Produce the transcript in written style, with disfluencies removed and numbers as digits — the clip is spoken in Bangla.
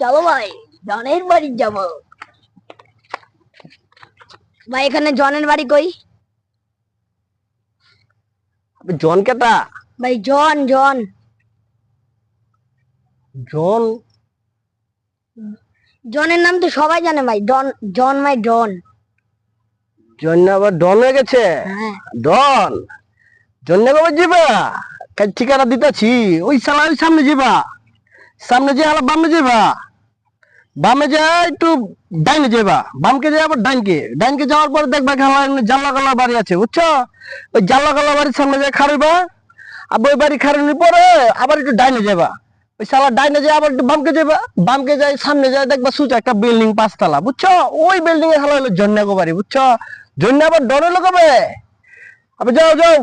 চলো ভাই, জনের বাড়ি যাব। ভাই এখানে জনের বাড়ি কই? জন কেটা? ভাই জন জন জন? জনের নাম তো সবাই জানে ভাই, ডন। জন মাই ডন। জন আবার ডন হয়ে গেছে? হ্যাঁ। ডন জন্য কবে যাবা? কাল ঠিকানা দিতেছি, ওই সালা ওই সামনে যাবা, সামনে যে আলা বামে যাবা, বামে যায় একটু ডাইনে যাবা, বামকে যায় আবার ডাইনকে, ডাইনকে যাওয়ার পর দেখবা খেলা জাল্লা গালা বাড়ি আছে, বুঝছো? ওই জাল্লা গালা বাড়ির সামনে যায় খাড়িবা, আবার ওই বাড়ি খাড়ানোর পরে আবার একটু ডাইনে যাবা, ওই সালা ডাইনে যায় আবার একটু বামকে যাবা, বামকে যায় সামনে যায় দেখবা সুচ একটা বিল্ডিং 5 তলা, বুঝছো? ওই বিল্ডিং এ খেলা হলো জন্যাগো বাড়ি, বুঝছো? জন্য আবার ডরে লোক হবে। আবার যাও যাও।